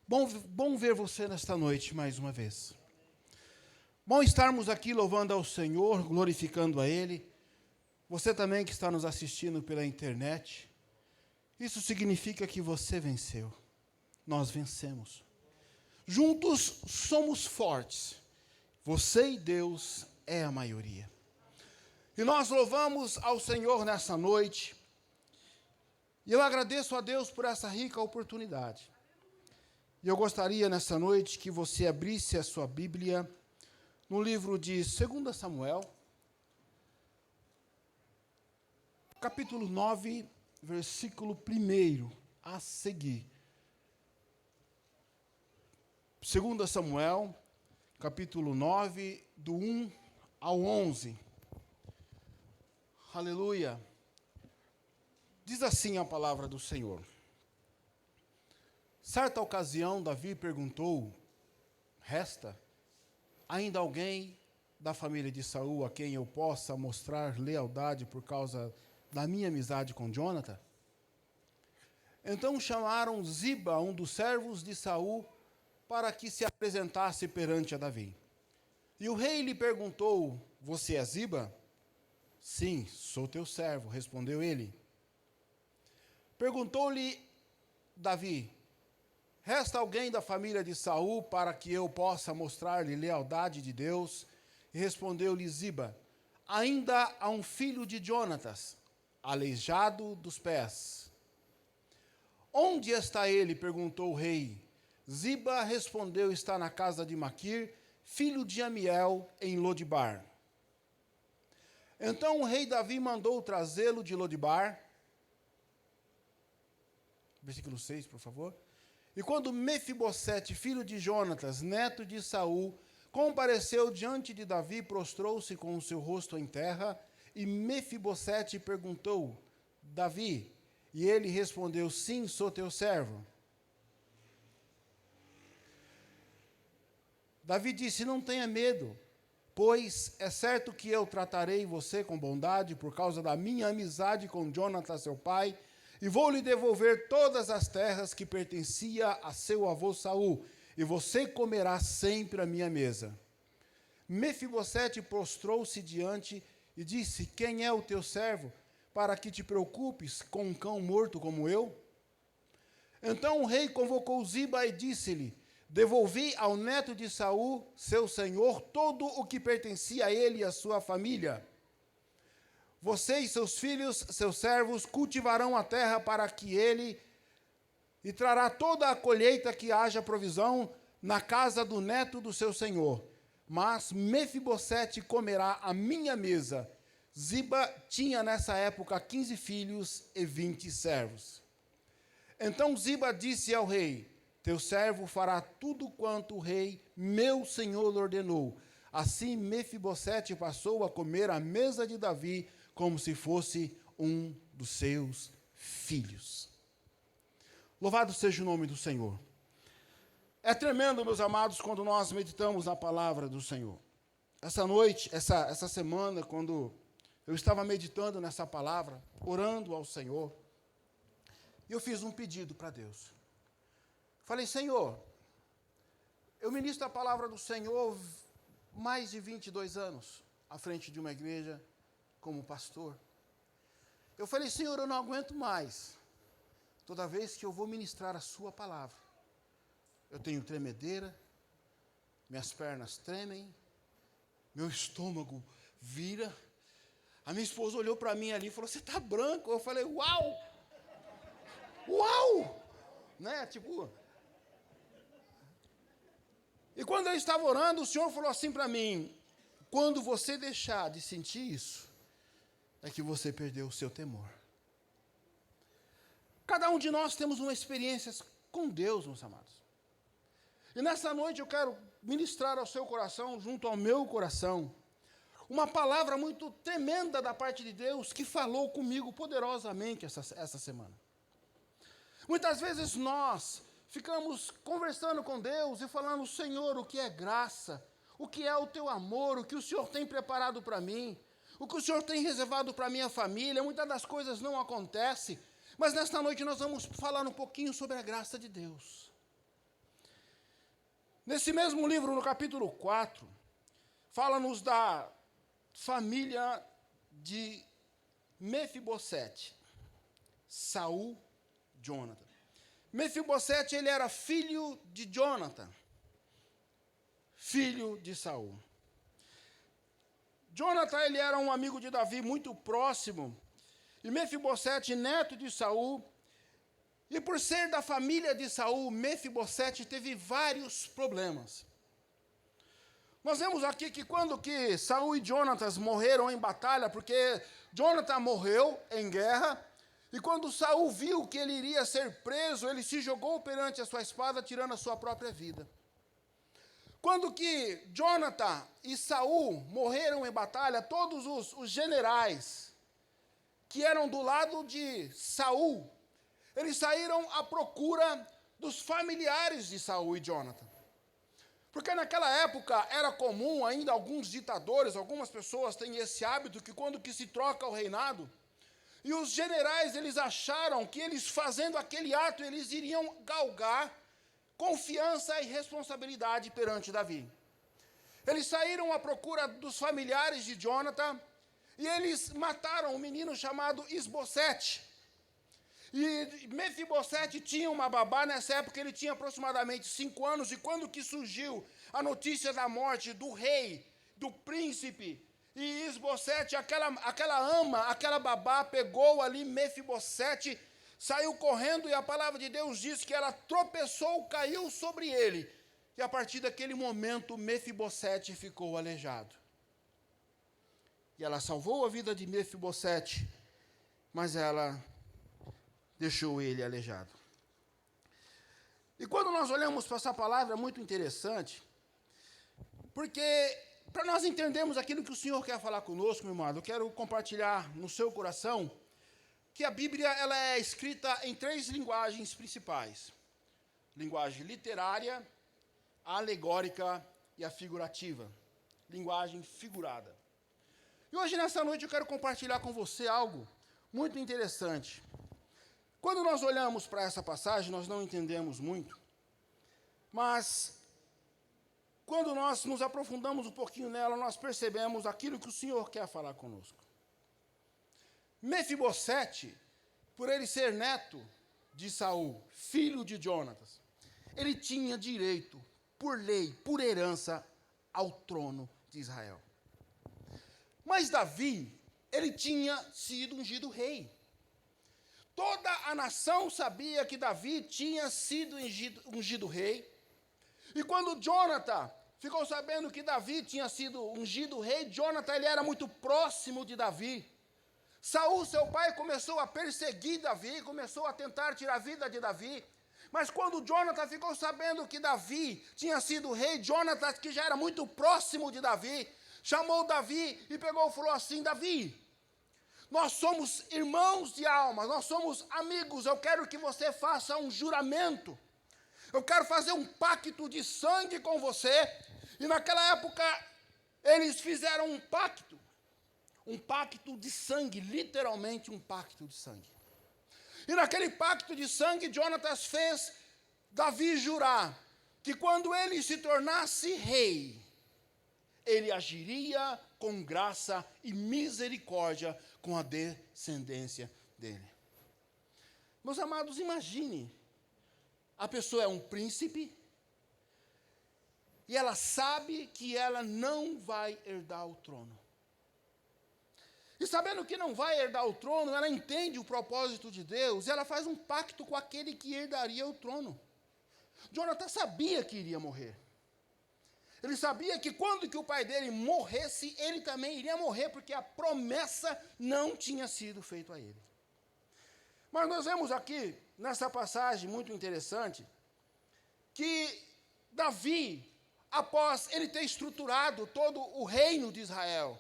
Bom ver você nesta noite mais uma vez. Bom estarmos aqui louvando ao Senhor, glorificando a Ele. Você também que está nos assistindo pela internet. Isso significa que você venceu. Nós vencemos. Juntos somos fortes. Você e Deus é a maioria. E nós louvamos ao Senhor nessa noite. E eu agradeço a Deus por essa rica oportunidade. E eu gostaria nessa noite que você abrisse a sua Bíblia no livro de 2 Samuel, capítulo 9, versículo 1 a seguir. 2 Samuel, capítulo 9, do 1 ao 11. Aleluia. Diz assim a palavra do Senhor. Certa ocasião, Davi perguntou: resta ainda alguém da família de Saul a quem eu possa mostrar lealdade por causa da minha amizade com Jonathan? Então chamaram Ziba, um dos servos de Saul, para que se apresentasse perante a Davi. E o rei lhe perguntou: você é Ziba? Sim, sou teu servo, respondeu ele. Perguntou-lhe Davi: resta alguém da família de Saul para que eu possa mostrar-lhe lealdade de Deus? E respondeu-lhe Ziba: ainda há um filho de Jonatas, aleijado dos pés. Onde está ele? Perguntou o rei. Ziba respondeu: está na casa de Maquir, filho de Amiel, em Lodibar. Então o rei Davi mandou trazê-lo de Lodibar. Versículo 6, por favor. E quando Mefibosete, filho de Jonatas, neto de Saul, compareceu diante de Davi, prostrou-se com o seu rosto em terra, e Mefibosete perguntou: Davi? E ele respondeu: sim, sou teu servo. Davi disse: não tenha medo, pois é certo que eu tratarei você com bondade por causa da minha amizade com Jonatas, seu pai, e vou lhe devolver todas as terras que pertencia a seu avô Saul, e você comerá sempre à minha mesa. Mefibosete prostrou-se diante e disse: quem é o teu servo, para que te preocupes com um cão morto como eu? Então o rei convocou Ziba e disse-lhe: devolvi ao neto de Saul, seu senhor, todo o que pertencia a ele e à sua família. Você e seus filhos, seus servos, cultivarão a terra para que ele, e trará toda a colheita que haja provisão na casa do neto do seu senhor. Mas Mefibosete comerá à minha mesa. Ziba tinha nessa época 15 filhos e 20 servos. Então Ziba disse ao rei: teu servo fará tudo quanto o rei, meu senhor, lhe ordenou. Assim Mefibosete passou a comer à mesa de Davi, como se fosse um dos seus filhos. Louvado seja o nome do Senhor. É tremendo, meus amados, quando nós meditamos na palavra do Senhor. Essa noite, essa semana, quando eu estava meditando nessa palavra, orando ao Senhor, eu fiz um pedido para Deus. Falei: Senhor, eu ministro a palavra do Senhor mais de 22 anos, à frente de uma igreja, como pastor. Eu falei: Senhor, eu não aguento mais. Toda vez que eu vou ministrar a sua palavra, eu tenho tremedeira, minhas pernas tremem, meu estômago vira. A minha esposa olhou para mim ali e falou: você está branco? Eu falei: uau! Uau! Né? Tipo... E quando eu estava orando, o Senhor falou assim para mim: quando você deixar de sentir isso, é que você perdeu o seu temor. Cada um de nós temos uma experiência com Deus, meus amados. E nessa noite eu quero ministrar ao seu coração, junto ao meu coração, uma palavra muito tremenda da parte de Deus, que falou comigo poderosamente essa semana. Muitas vezes nós ficamos conversando com Deus e falando: Senhor, o que é graça? O que é o teu amor? O que o Senhor tem preparado para mim? O que o Senhor tem reservado para a minha família? Muitas das coisas não acontecem, mas nesta noite nós vamos falar um pouquinho sobre a graça de Deus. Nesse mesmo livro, no capítulo 4, fala-nos da família de Mefibosete, Saul, Jonathan. Mefibosete, ele era filho de Jonathan, filho de Saul. Jonathan, ele era um amigo de Davi muito próximo, e Mefibosete, neto de Saul, e por ser da família de Saul, Mefibosete teve vários problemas. Nós vemos aqui que quando que Saul e Jonatas morreram em batalha, porque Jonathan morreu em guerra, e quando Saul viu que ele iria ser preso, ele se jogou perante a sua espada, tirando a sua própria vida. Quando que Jonathan e Saul morreram em batalha, todos os generais que eram do lado de Saul, eles saíram à procura dos familiares de Saul e Jonathan. Porque naquela época era comum, ainda alguns ditadores, algumas pessoas têm esse hábito, que quando que se troca o reinado, e os generais, eles acharam que eles fazendo aquele ato, eles iriam galgar confiança e responsabilidade perante Davi. Eles saíram à procura dos familiares de Jonathan, e eles mataram um menino chamado Isbosete. E Mefibosete tinha uma babá, nessa época ele tinha aproximadamente 5 anos, e quando que surgiu a notícia da morte do rei, do príncipe, e Isbosete, aquela ama, aquela babá, pegou ali Mefibosete, saiu correndo, e a palavra de Deus diz que ela tropeçou, caiu sobre ele, e a partir daquele momento Mefibosete ficou aleijado. E ela salvou a vida de Mefibosete, mas ela deixou ele aleijado. E quando nós olhamos para essa palavra, é muito interessante, porque para nós entendermos aquilo que o Senhor quer falar conosco, meu irmão, eu quero compartilhar no seu coração que a Bíblia ela é escrita em 3 linguagens principais: linguagem literária, a alegórica e a figurativa, linguagem figurada. E hoje, nessa noite, eu quero compartilhar com você algo muito interessante. Quando nós olhamos para essa passagem, nós não entendemos muito, mas quando nós nos aprofundamos um pouquinho nela, nós percebemos aquilo que o Senhor quer falar conosco. Mefibosete, por ele ser neto de Saul, filho de Jonatas, ele tinha direito, por lei, por herança, ao trono de Israel. Mas Davi, ele tinha sido ungido rei. Toda a nação sabia que Davi tinha sido ungido rei. E quando Jonathan ficou sabendo que Davi tinha sido ungido rei, Jonathan ele era muito próximo de Davi. Saul, seu pai, começou a perseguir Davi, começou a tentar tirar a vida de Davi. Mas quando Jonathan ficou sabendo que Davi tinha sido rei, Jonathan, que já era muito próximo de Davi, chamou Davi e pegou e falou assim: Davi, nós somos irmãos de alma, nós somos amigos, eu quero que você faça um juramento, eu quero fazer um pacto de sangue com você. E naquela época, eles fizeram um pacto de sangue, literalmente um pacto de sangue. E naquele pacto de sangue, Jonatas fez Davi jurar que quando ele se tornasse rei, ele agiria com graça e misericórdia com a descendência dele. Meus amados, imagine, a pessoa é um príncipe, e ela sabe que ela não vai herdar o trono. E sabendo que não vai herdar o trono, ela entende o propósito de Deus, e ela faz um pacto com aquele que herdaria o trono. Jonathan sabia que iria morrer. Ele sabia que quando que o pai dele morresse, ele também iria morrer, porque a promessa não tinha sido feita a ele. Mas nós vemos aqui, nessa passagem muito interessante, que Davi, após ele ter estruturado todo o reino de Israel,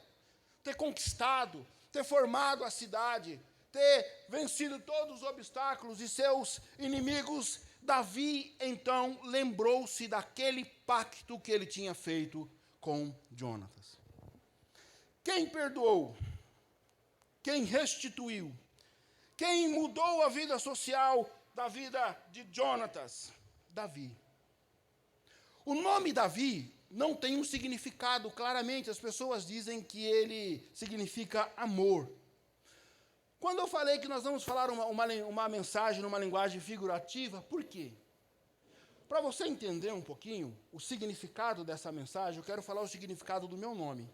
ter conquistado, ter formado a cidade, ter vencido todos os obstáculos e seus inimigos, Davi, então, lembrou-se daquele pacto que ele tinha feito com Jonatas. Quem perdoou? Quem restituiu? Quem mudou a vida social da vida de Jonatas? Davi. O nome Davi não tem um significado claramente. As pessoas dizem que ele significa amor. Quando eu falei que nós vamos falar uma mensagem numa linguagem figurativa, por quê? Para você entender um pouquinho o significado dessa mensagem, eu quero falar o significado do meu nome.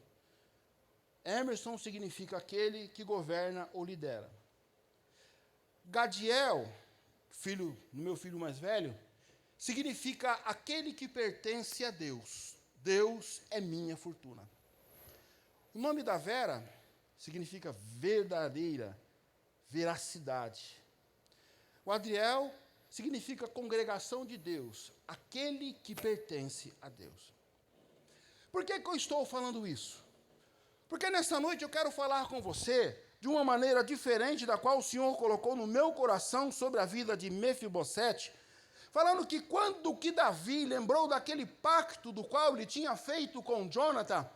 Emerson significa aquele que governa ou lidera. Gadiel, meu filho mais velho, significa aquele que pertence a Deus. Deus é minha fortuna. O nome da Vera significa verdadeira, veracidade. O Adriel significa congregação de Deus, aquele que pertence a Deus. Por que eu estou falando isso? Porque nessa noite eu quero falar com você de uma maneira diferente da qual o Senhor colocou no meu coração sobre a vida de Mefibosete, falando que quando que Davi lembrou daquele pacto do qual ele tinha feito com Jonathan,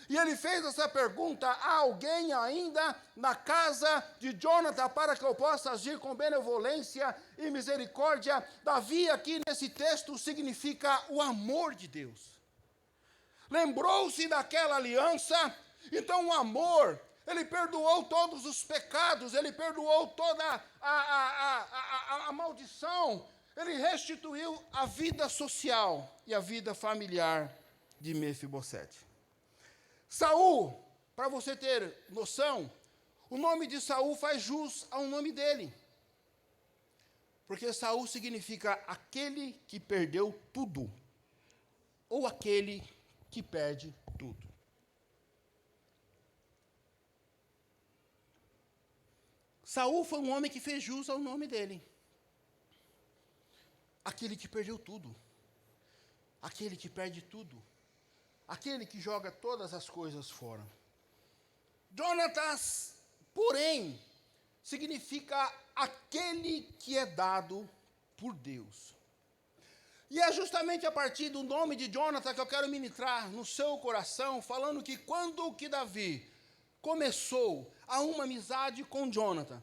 e ele fez essa pergunta: há alguém ainda na casa de Jonathan para que eu possa agir com benevolência e misericórdia? Davi aqui nesse texto significa o amor de Deus. Lembrou-se daquela aliança, então o amor, ele perdoou todos os pecados, ele perdoou toda a maldição, ele restituiu a vida social e a vida familiar de Mefibosete. Saul, para você ter noção, o nome de Saul faz jus ao nome dele. Porque Saul significa aquele que perdeu tudo, ou aquele que perde tudo. Saul foi um homem que fez jus ao nome dele. Aquele que perdeu tudo, aquele que perde tudo, aquele que joga todas as coisas fora. Jonatas, porém, significa aquele que é dado por Deus. E é justamente a partir do nome de Jonathan que eu quero ministrar no seu coração, falando que quando que Davi começou a uma amizade com Jonathan,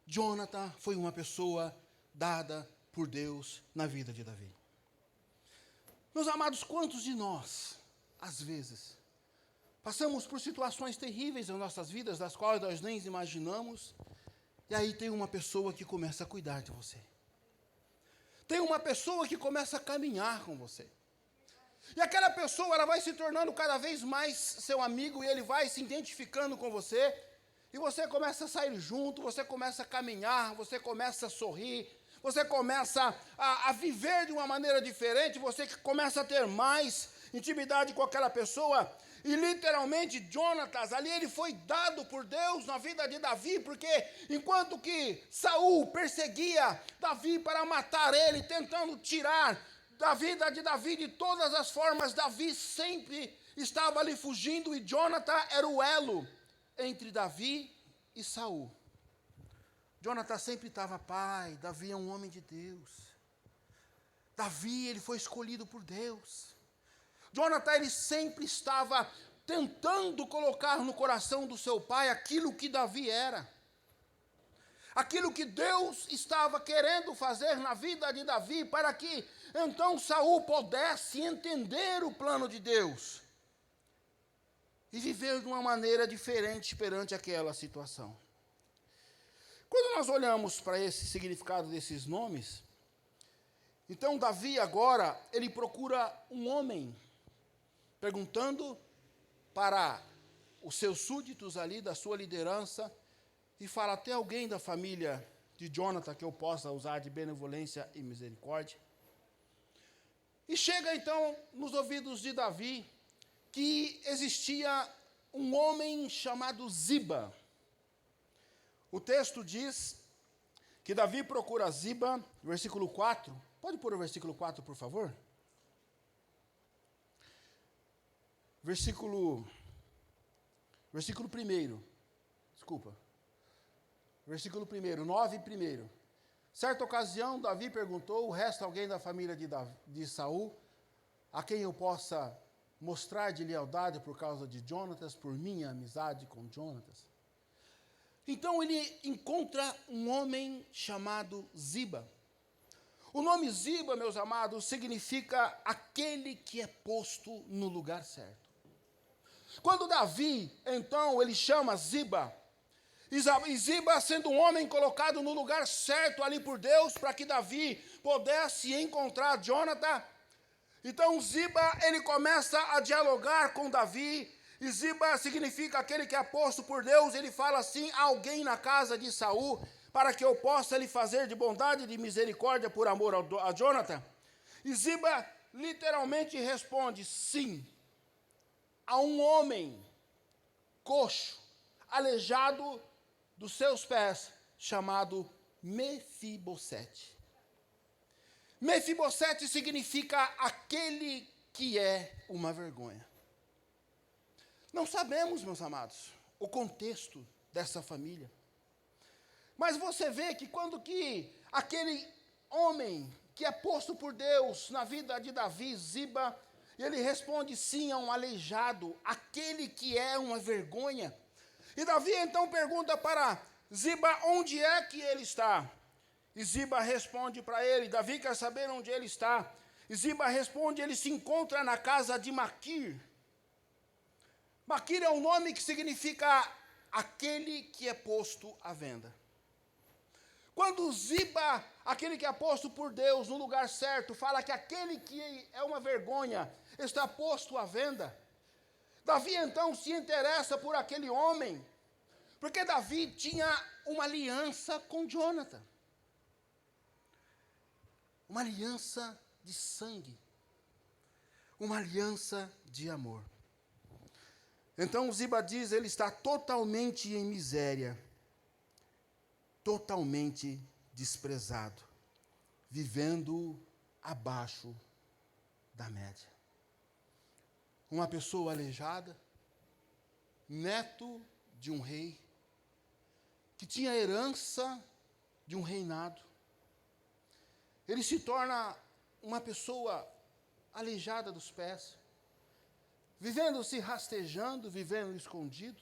Jonathan foi uma pessoa dada por Deus na vida de Davi. Meus amados, quantos de nós, às vezes, passamos por situações terríveis em nossas vidas, das quais nós nem imaginamos, e aí tem uma pessoa que começa a cuidar de você. Tem uma pessoa que começa a caminhar com você. E aquela pessoa, ela vai se tornando cada vez mais seu amigo, e ele vai se identificando com você, e você começa a sair junto, você começa a caminhar, você começa a sorrir, você começa a viver de uma maneira diferente, você começa a ter mais intimidade com aquela pessoa. E literalmente, Jonatas, ali ele foi dado por Deus na vida de Davi, porque enquanto que Saul perseguia Davi para matar ele, tentando tirar da vida de Davi de todas as formas, Davi sempre estava ali fugindo, e Jonathan era o elo entre Davi e Saul. Jonathan sempre estava: pai, Davi é um homem de Deus. Davi, ele foi escolhido por Deus. Jonathan, ele sempre estava tentando colocar no coração do seu pai aquilo que Davi era. Aquilo que Deus estava querendo fazer na vida de Davi, para que então Saul pudesse entender o plano de Deus e viver de uma maneira diferente perante aquela situação. Quando nós olhamos para esse significado desses nomes, então Davi agora, ele procura um homem, perguntando para os seus súditos ali, da sua liderança, e fala: tem alguém da família de Jonathan que eu possa usar de benevolência e misericórdia? E chega então nos ouvidos de Davi que existia um homem chamado Ziba. O texto diz que Davi procura Ziba, versículo 4. Pode pôr o versículo 4, por favor? Versículo 1. Desculpa. Versículo 1, 9 1. Certa ocasião, Davi perguntou: o resta alguém da família de Saul, a quem eu possa mostrar de lealdade por causa de Jonatas, por minha amizade com Jonatas? Então ele encontra um homem chamado Ziba. O nome Ziba, meus amados, significa aquele que é posto no lugar certo. Quando Davi, então, ele chama Ziba, e Ziba sendo um homem colocado no lugar certo ali por Deus, para que Davi pudesse encontrar Jonathan. Então Ziba, ele começa a dialogar com Davi, e Ziba significa aquele que é posto por Deus. Ele fala assim: alguém na casa de Saul, para que eu possa lhe fazer de bondade e de misericórdia por amor a Jonathan. E Ziba literalmente responde sim, a um homem coxo, aleijado dos seus pés, chamado Mefibosete. Mefibosete significa aquele que é uma vergonha. Não sabemos, meus amados, o contexto dessa família. Mas você vê que quando que aquele homem que é posto por Deus na vida de Davi, Ziba, ele responde sim a um aleijado, aquele que é uma vergonha. E Davi então pergunta para Ziba onde é que ele está. E Ziba responde para ele, Davi quer saber onde ele está. E Ziba responde, ele se encontra na casa de Maquir. Maquir é um nome que significa aquele que é posto à venda. Quando Ziba, aquele que é posto por Deus no lugar certo, fala que aquele que é uma vergonha está posto à venda, Davi então se interessa por aquele homem, porque Davi tinha uma aliança com Jonathan. Uma aliança de sangue. Uma aliança de amor. Então Ziba diz, ele está totalmente em miséria, totalmente desprezado, vivendo abaixo da média. Uma pessoa aleijada, neto de um rei, que tinha herança de um reinado. Ele se torna uma pessoa aleijada dos pés, vivendo-se rastejando, vivendo escondido,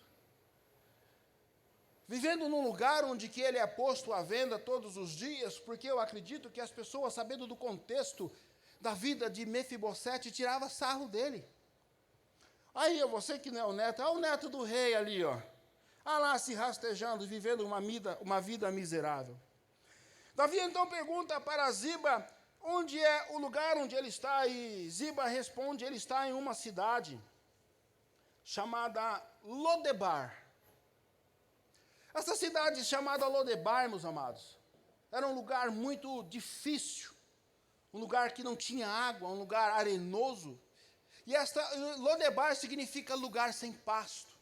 vivendo num lugar onde que ele é posto à venda todos os dias, porque eu acredito que as pessoas, sabendo do contexto da vida de Mefibosete, tiravam sarro dele. Aí, você que não é o neto, é o neto do rei ali, ó. Ah lá, se rastejando, vivendo uma vida miserável. Davi então pergunta para Ziba onde é o lugar onde ele está, e Ziba responde, ele está em uma cidade chamada Lodebar. Essa cidade chamada Lodebar, meus amados, era um lugar muito difícil, um lugar que não tinha água, um lugar arenoso. E Lodebar significa lugar sem pasto,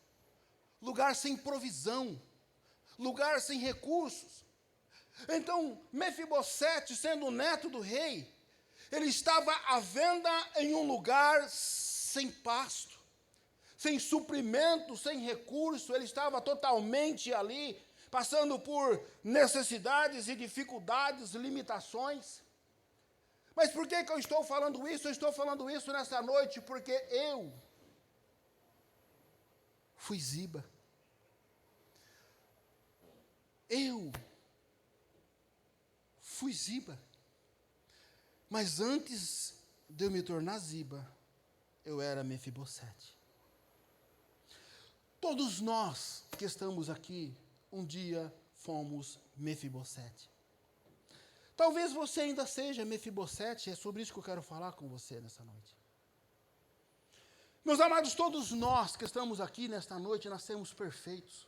lugar sem provisão, lugar sem recursos. Então, Mefibosete, sendo o neto do rei, ele estava à venda em um lugar sem pasto, sem suprimento, sem recurso. Ele estava totalmente ali, passando por necessidades e dificuldades, limitações. Mas por que eu estou falando isso? Eu estou falando isso nessa noite porque eu fui Ziba. Eu fui Ziba. Mas antes de eu me tornar Ziba, eu era Mefibosete. Todos nós que estamos aqui, um dia fomos Mefibosete. Talvez você ainda seja Mefibosete, é sobre isso que eu quero falar com você nessa noite. Meus amados, todos nós que estamos aqui nesta noite, nascemos perfeitos.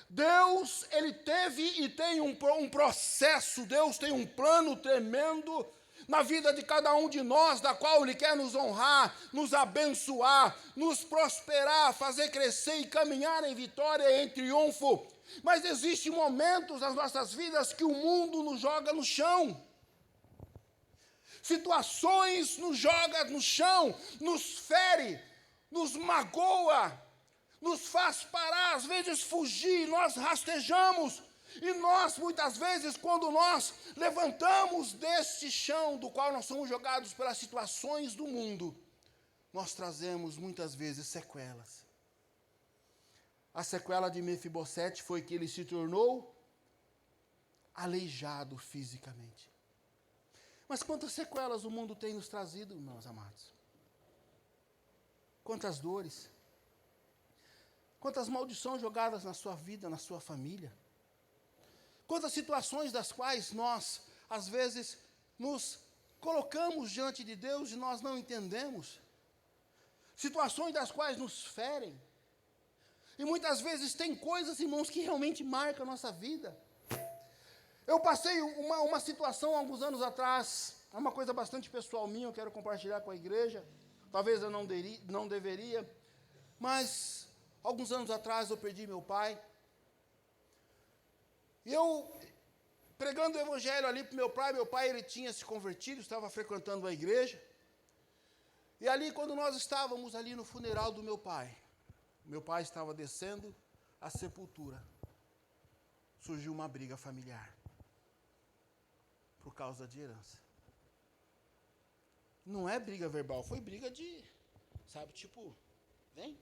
Deus, ele teve e tem um processo, Deus tem um plano tremendo na vida de cada um de nós, da qual ele quer nos honrar, nos abençoar, nos prosperar, fazer crescer e caminhar em vitória e em triunfo. Mas existem momentos nas nossas vidas que o mundo nos joga no chão. Situações nos joga no chão, nos fere, nos magoa, nos faz parar, às vezes fugir, nós rastejamos. E nós, muitas vezes, quando nós levantamos deste chão do qual nós somos jogados pelas situações do mundo, nós trazemos muitas vezes sequelas. A sequela de Mefibosete foi que ele se tornou aleijado fisicamente. Mas quantas sequelas o mundo tem nos trazido, meus amados? Quantas dores, quantas maldições jogadas na sua vida, na sua família, quantas situações das quais nós, às vezes, nos colocamos diante de Deus e nós não entendemos, situações das quais nos ferem, e muitas vezes tem coisas, irmãos, que realmente marcam a nossa vida. Eu passei uma situação há alguns anos atrás, é uma coisa bastante pessoal minha, eu quero compartilhar com a igreja. Talvez eu não deveria, mas alguns anos atrás eu perdi meu pai. E eu, pregando o evangelho ali para meu pai ele tinha se convertido, estava frequentando a igreja. E ali, quando nós estávamos ali no funeral do meu pai estava descendo a sepultura, surgiu uma briga familiar, por causa de herança. Não é briga verbal, foi briga de, sabe, tipo, vem.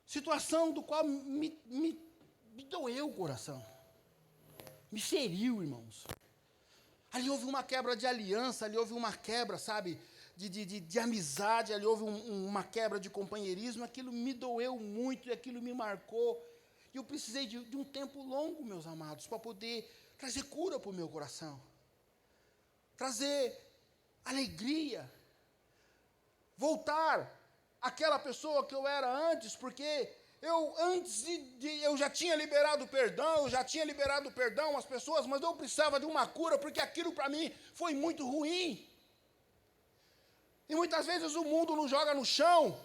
Situação do qual me doeu o coração. Me feriu, irmãos. Ali houve uma quebra de aliança, ali houve uma quebra, sabe, de amizade, ali houve uma quebra de companheirismo. Aquilo me doeu muito e aquilo me marcou. E eu precisei de um tempo longo, meus amados, para poder trazer cura para o meu coração. Trazer alegria, voltar àquela pessoa que eu era antes, porque eu já tinha liberado perdão às pessoas, mas eu precisava de uma cura, porque aquilo para mim foi muito ruim. E muitas vezes o mundo nos joga no chão,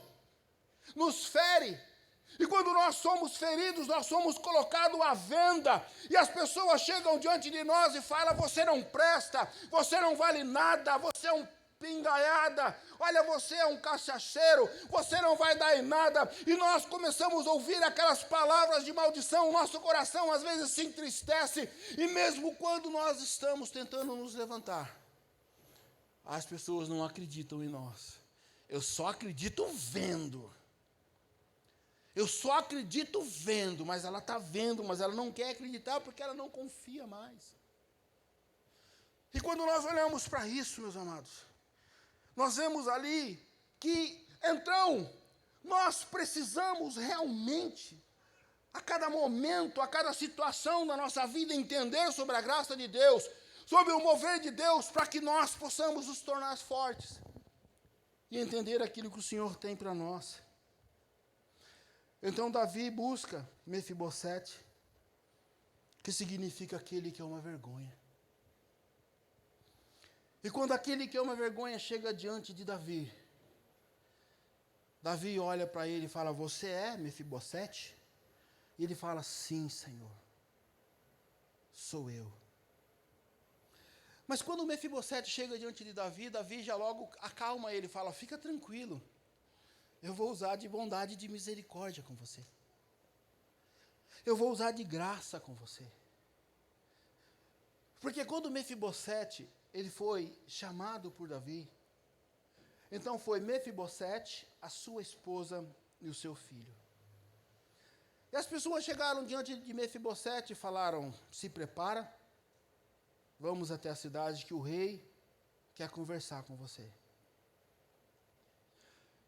nos fere, e quando nós somos feridos, nós somos colocados à venda, e as pessoas chegam diante de nós e falam: você não presta, você não vale nada, você é um pingaiada, olha, você é um cachaceiro, você não vai dar em nada, e nós começamos a ouvir aquelas palavras de maldição, o nosso coração às vezes se entristece, e mesmo quando nós estamos tentando nos levantar, as pessoas não acreditam em nós. Eu só acredito vendo. Mas ela está vendo, mas ela não quer acreditar porque ela não confia mais. E quando nós olhamos para isso, meus amados, nós vemos ali que, então, nós precisamos realmente, a cada momento, a cada situação da nossa vida, entender sobre a graça de Deus, sobre o mover de Deus, para que nós possamos nos tornar fortes e entender aquilo que o Senhor tem para nós. Então Davi busca Mefibosete, que significa aquele que é uma vergonha. E quando aquele que é uma vergonha chega diante de Davi, Davi olha para ele e fala: você é Mefibosete? E ele fala: sim, Senhor, sou eu. Mas quando Mefibosete chega diante de Davi, Davi já logo acalma ele, fala: fica tranquilo, eu vou usar de bondade e de misericórdia com você. Eu vou usar de graça com você. Porque quando Mefibosete, ele foi chamado por Davi, então foi Mefibosete, a sua esposa e o seu filho. E as pessoas chegaram diante de Mefibosete e falaram: se prepara, vamos até a cidade que o rei quer conversar com você.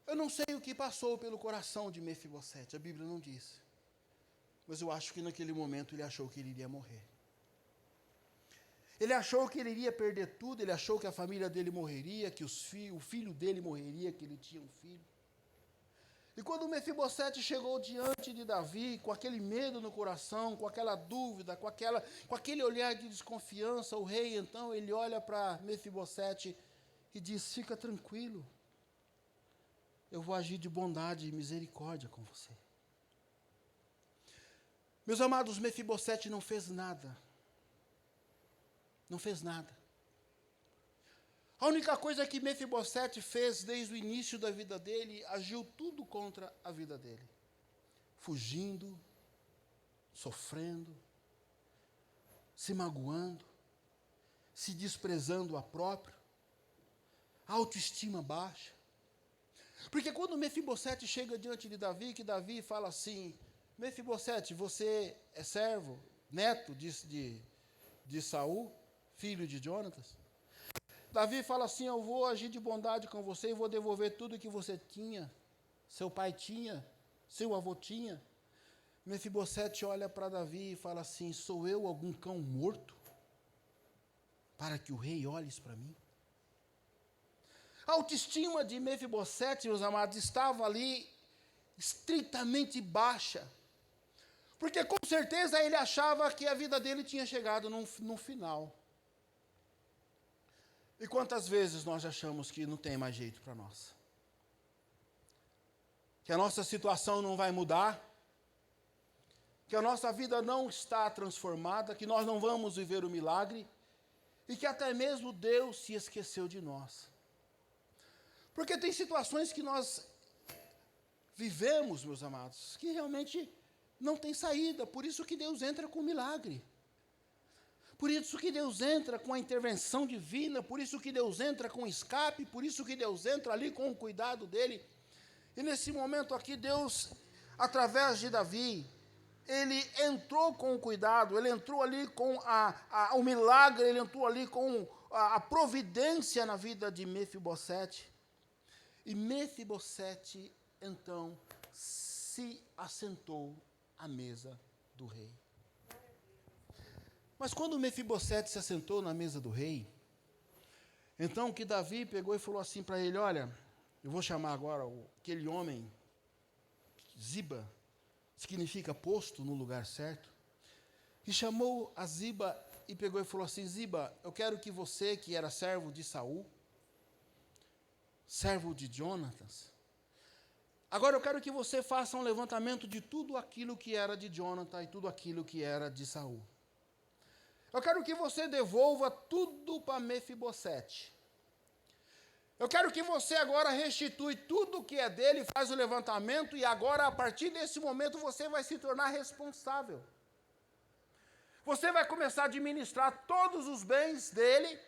Eu não sei o que passou pelo coração de Mefibosete, a Bíblia não diz. Mas eu acho que naquele momento ele achou que ele iria morrer. Ele achou que ele iria perder tudo, ele achou que a família dele morreria, que o filho dele morreria, que ele tinha um filho. E quando Mefibosete chegou diante de Davi, com aquele medo no coração, com aquela dúvida, com aquele olhar de desconfiança, o rei, então, ele olha para Mefibosete e diz: fica tranquilo, eu vou agir de bondade e misericórdia com você. Meus amados, Mefibosete não fez nada. Não fez nada. A única coisa que Mefibosete fez desde o início da vida dele, agiu tudo contra a vida dele. Fugindo, sofrendo, se magoando, se desprezando a próprio, autoestima baixa. Porque quando Mefibosete chega diante de Davi, que Davi fala assim: Mefibosete, você é servo, neto de de Saul, filho de Jonatas. Davi fala assim: eu vou agir de bondade com você e vou devolver tudo que você tinha, seu pai tinha, seu avô tinha. Mefibosete olha para Davi e fala assim: sou eu algum cão morto, para que o rei olhe para mim? A autoestima de Mefibosete, meus amados, estava ali estritamente baixa, porque com certeza ele achava que a vida dele tinha chegado no final. E quantas vezes nós achamos que não tem mais jeito para nós? Que a nossa situação não vai mudar, que a nossa vida não está transformada, que nós não vamos viver o milagre, e que até mesmo Deus se esqueceu de nós. Porque tem situações que nós vivemos, meus amados, que realmente não tem saída, por isso que Deus entra com milagre. Por isso que Deus entra com a intervenção divina, por isso que Deus entra com escape, por isso que Deus entra ali com o cuidado dele. E nesse momento aqui, Deus, através de Davi, ele entrou com o cuidado, ele entrou ali com o milagre, ele entrou ali com a providência na vida de Mefibosete. E Mefibosete, então, se assentou à mesa do rei. Mas quando Mefibosete se assentou na mesa do rei, então que Davi pegou e falou assim para ele: olha, eu vou chamar agora aquele homem, Ziba, significa posto no lugar certo, e chamou a Ziba e pegou e falou assim: Ziba, eu quero que você, que era servo de Saul, servo de Jonatas, agora eu quero que você faça um levantamento de tudo aquilo que era de Jonatas e tudo aquilo que era de Saul. Eu quero que você devolva tudo para Mefibosete. Eu quero que você agora restitui tudo que é dele, faz o levantamento, e agora, a partir desse momento, você vai se tornar responsável. Você vai começar a administrar todos os bens dele,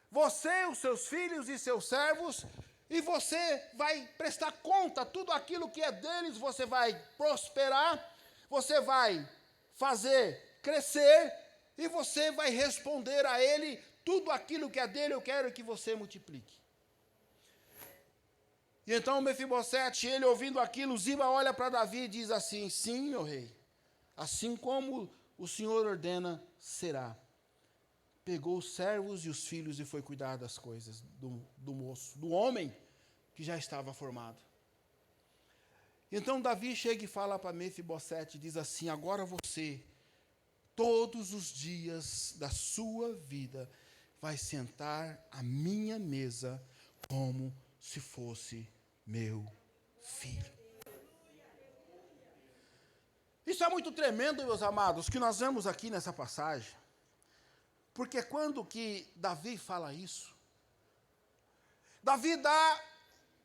você, os seus filhos e seus servos, e você vai prestar conta, tudo aquilo que é deles, você vai prosperar, você vai fazer crescer, e você vai responder a ele, tudo aquilo que é dele, eu quero que você multiplique. E então Mefibosete, ele ouvindo aquilo, Ziba olha para Davi e diz assim: sim, meu rei, assim como o Senhor ordena, será. Pegou os servos e os filhos e foi cuidar das coisas do moço, do homem que já estava formado. Então Davi chega e fala para Mefibosete, diz assim: agora você, todos os dias da sua vida, vai sentar à minha mesa como se fosse meu filho. Isso é muito tremendo, meus amados, que nós vemos aqui nessa passagem, porque quando que Davi fala isso, Davi dá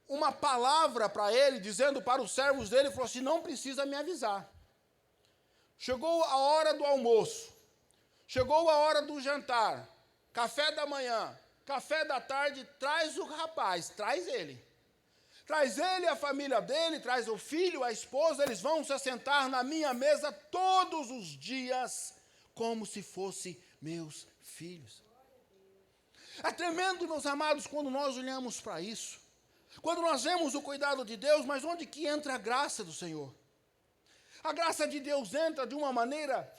uma palavra para ele, dizendo para os servos dele, falou assim: não precisa me avisar. Chegou a hora do almoço, chegou a hora do jantar, café da manhã, café da tarde, traz o rapaz, traz ele. Traz ele, a família dele, traz o filho, a esposa, eles vão se assentar na minha mesa todos os dias, como se fossem meus filhos. É tremendo, meus amados, quando nós olhamos para isso, quando nós vemos o cuidado de Deus, mas onde que entra a graça do Senhor? A graça de Deus entra de uma maneira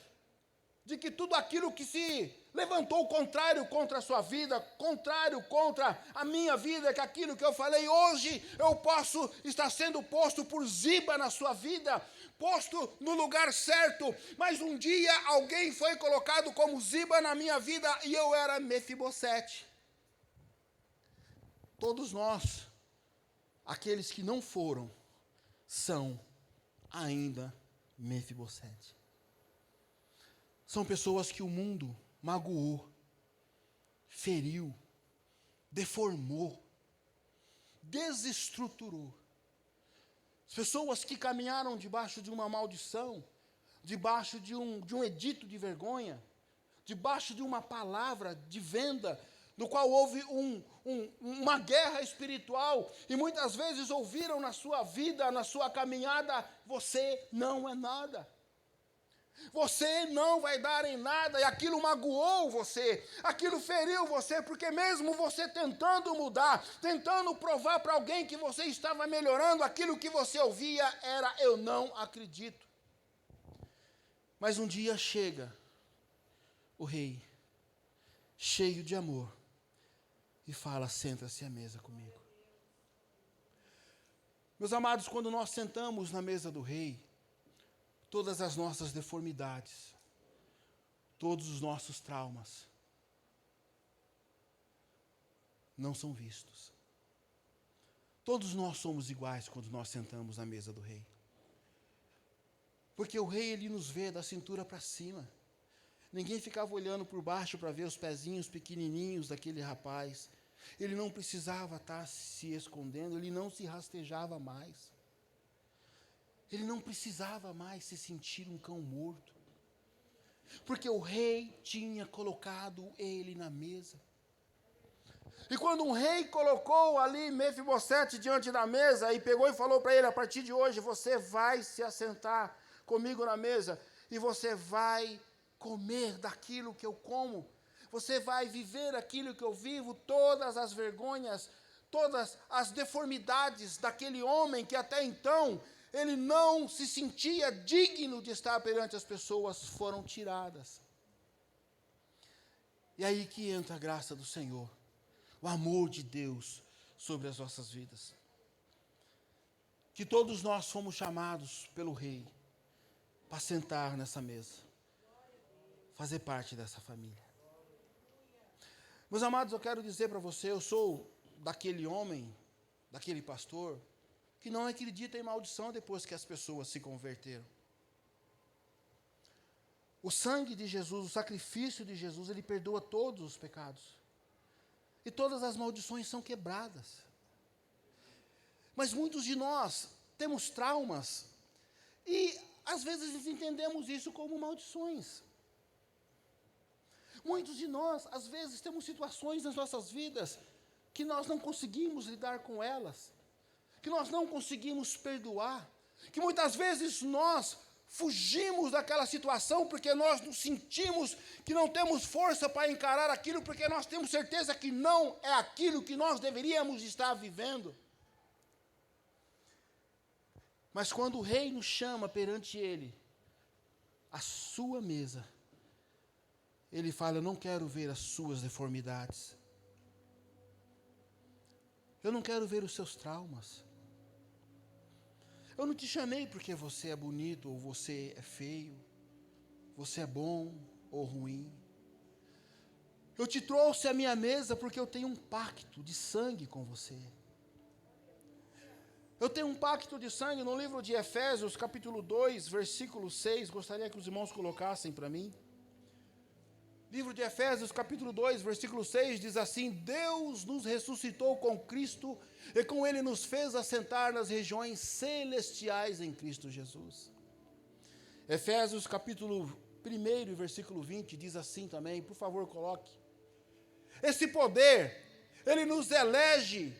de que tudo aquilo que se levantou contrário contra a sua vida, contrário contra a minha vida, que aquilo que eu falei hoje, eu posso estar sendo posto por Ziba na sua vida, posto no lugar certo, mas um dia alguém foi colocado como Ziba na minha vida e eu era Mefibosete. Todos nós, aqueles que não foram, são ainda Mefibosete. São pessoas que o mundo magoou, feriu, deformou, desestruturou. Pessoas que caminharam debaixo de uma maldição, debaixo de um edito de vergonha, debaixo de uma palavra de venda, no qual houve uma guerra espiritual, e muitas vezes ouviram na sua vida, na sua caminhada: você não é nada. Você não vai dar em nada, e aquilo magoou você, aquilo feriu você, porque mesmo você tentando mudar, tentando provar para alguém que você estava melhorando, aquilo que você ouvia era: eu não acredito. Mas um dia chega o rei, cheio de amor, e fala: senta-se à mesa comigo. Meus amados, quando nós sentamos na mesa do rei, todas as nossas deformidades, todos os nossos traumas, não são vistos. Todos nós somos iguais quando nós sentamos na mesa do rei. Porque o rei, ele nos vê da cintura para cima. Ninguém ficava olhando por baixo para ver os pezinhos pequenininhos daquele rapaz. Ele não precisava estar se escondendo, ele não se rastejava mais. Ele não precisava mais se sentir um cão morto. Porque o rei tinha colocado ele na mesa. E quando um rei colocou ali Mefibosete diante da mesa e pegou e falou para ele: a partir de hoje você vai se assentar comigo na mesa e você vai comer daquilo que eu como. Você vai viver aquilo que eu vivo, todas as vergonhas, todas as deformidades daquele homem que até então ele não se sentia digno de estar perante as pessoas, foram tiradas. E aí que entra a graça do Senhor, o amor de Deus sobre as nossas vidas. Que todos nós fomos chamados pelo Rei para sentar nessa mesa, fazer parte dessa família. Meus amados, eu quero dizer para você, eu sou daquele homem, daquele pastor, que não acredita em maldição depois que as pessoas se converteram. O sangue de Jesus, o sacrifício de Jesus, ele perdoa todos os pecados. E todas as maldições são quebradas. Mas muitos de nós temos traumas e às vezes entendemos isso como maldições. Muitos de nós, às vezes, temos situações nas nossas vidas que nós não conseguimos lidar com elas, que nós não conseguimos perdoar, que muitas vezes nós fugimos daquela situação porque nós nos sentimos que não temos força para encarar aquilo, porque nós temos certeza que não é aquilo que nós deveríamos estar vivendo. Mas quando o rei nos chama perante ele, a sua mesa, ele fala: eu não quero ver as suas deformidades. Eu não quero ver os seus traumas. Eu não te chamei porque você é bonito ou você é feio, você é bom ou ruim. Eu te trouxe à minha mesa porque eu tenho um pacto de sangue com você. Eu tenho um pacto de sangue no livro de Efésios, capítulo 2, versículo 6. Gostaria que os irmãos colocassem para mim. Livro de Efésios, capítulo 2, versículo 6, diz assim: Deus nos ressuscitou com Cristo e com Ele nos fez assentar nas regiões celestiais em Cristo Jesus. Efésios, capítulo 1, versículo 20, diz assim também, por favor, coloque. Esse poder, Ele nos elege,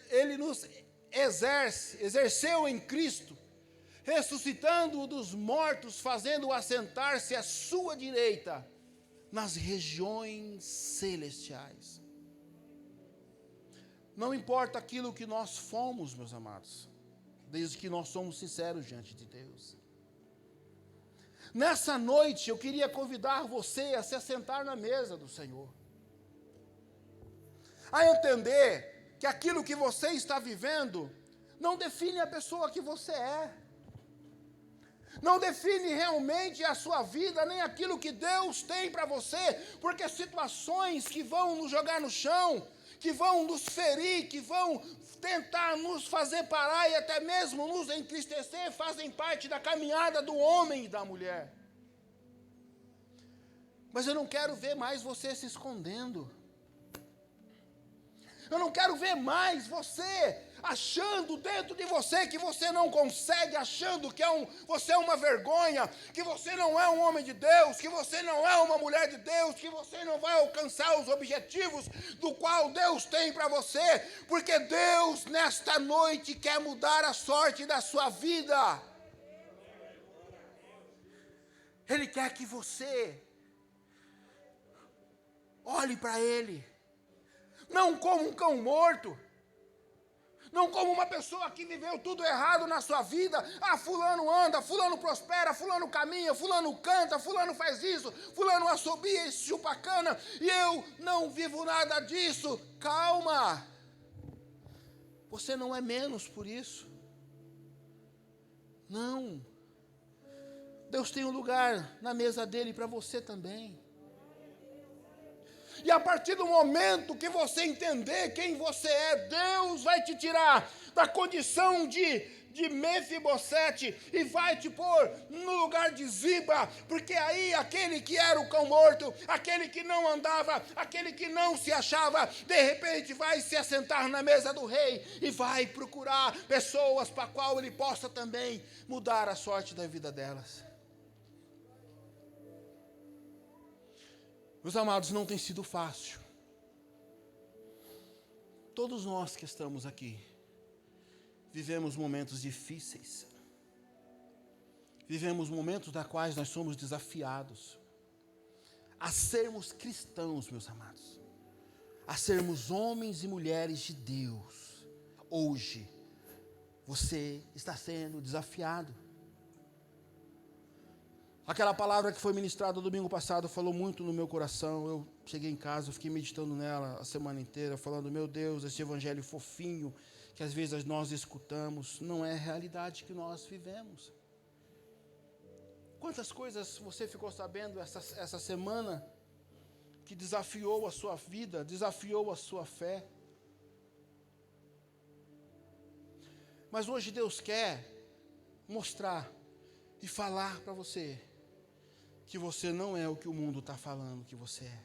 Ele nos exerceu em Cristo, ressuscitando-o dos mortos, fazendo-o assentar-se à sua direita, nas regiões celestiais. Não importa aquilo que nós fomos, meus amados, desde que nós somos sinceros diante de Deus. Nessa noite, eu queria convidar você a se assentar na mesa do Senhor, a entender que aquilo que você está vivendo não define a pessoa que você é. Não define realmente a sua vida, nem aquilo que Deus tem para você, porque situações que vão nos jogar no chão, que vão nos ferir, que vão tentar nos fazer parar e até mesmo nos entristecer, fazem parte da caminhada do homem e da mulher. Mas eu não quero ver mais você se escondendo. Eu não quero ver mais você achando dentro de você que você não consegue, achando que você é uma vergonha, que você não é um homem de Deus, que você não é uma mulher de Deus, que você não vai alcançar os objetivos do qual Deus tem para você, porque Deus nesta noite quer mudar a sorte da sua vida. Ele quer que você olhe para Ele, não como um cão morto, não como uma pessoa que viveu tudo errado na sua vida. Ah, fulano anda, fulano prospera, fulano caminha, fulano canta, fulano faz isso, fulano assobia e chupa cana, e eu não vivo nada disso. Calma, você não é menos por isso. Não. Deus tem um lugar na mesa dele para você também. E a partir do momento que você entender quem você é, Deus vai te tirar da condição de Mefibosete e vai te pôr no lugar de Ziba, porque aí aquele que era o cão morto, aquele que não andava, aquele que não se achava, de repente vai se assentar na mesa do rei e vai procurar pessoas para qual ele possa também mudar a sorte da vida delas. Meus amados, não tem sido fácil. Todos nós que estamos aqui vivemos momentos difíceis. Vivemos momentos da quais nós somos desafiados a sermos cristãos, meus amados. A sermos homens e mulheres de Deus. Hoje, você está sendo desafiado. Aquela palavra que foi ministrada domingo passado falou muito no meu coração. Eu cheguei em casa, eu fiquei meditando nela a semana inteira, falando, meu Deus, esse evangelho fofinho que às vezes nós escutamos, não é a realidade que nós vivemos. Quantas coisas você ficou sabendo essa semana que desafiou a sua vida, desafiou a sua fé? Mas hoje Deus quer mostrar e falar para você que você não é o que o mundo está falando que você é.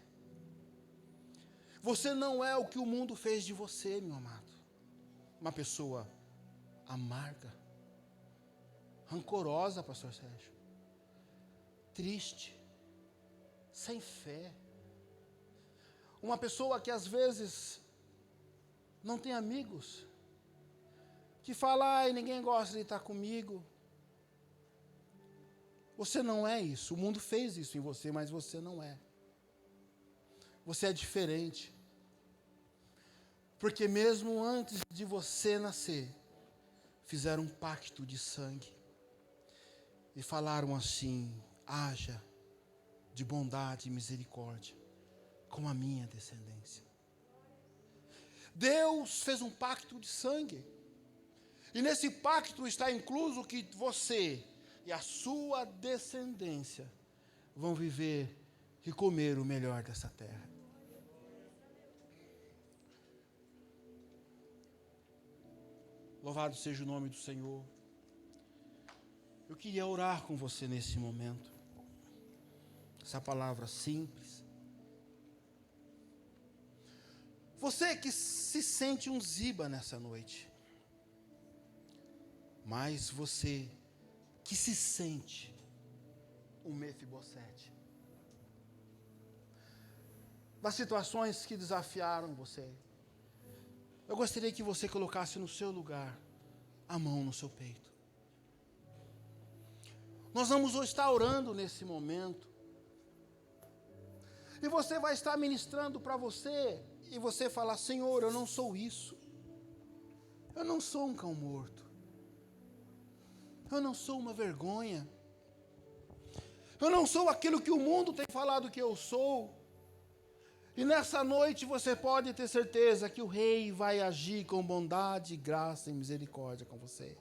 Você não é o que o mundo fez de você, meu amado. Uma pessoa amarga, rancorosa, pastor Sérgio, triste, sem fé. Uma pessoa que às vezes não tem amigos, que fala, ai, ninguém gosta de estar comigo. Você não é isso. O mundo fez isso em você, mas você não é. Você é diferente. Porque mesmo antes de você nascer, fizeram um pacto de sangue. E falaram assim, haja de bondade e misericórdia com a minha descendência. Deus fez um pacto de sangue. E nesse pacto está incluso que você e a sua descendência vão viver e comer o melhor dessa terra. Louvado seja o nome do Senhor. Eu queria orar com você nesse momento. Essa palavra simples. Você que se sente um Ziba nessa noite, mas você que se sente um Mefibosete, das situações que desafiaram você, eu gostaria que você colocasse no seu lugar a mão no seu peito. Nós vamos estar orando nesse momento, e você vai estar ministrando para você, e você falar, Senhor, eu não sou isso, eu não sou um cão morto, eu não sou uma vergonha, eu não sou aquilo que o mundo tem falado que eu sou. E nessa noite você pode ter certeza que o Rei vai agir com bondade, graça e misericórdia com você.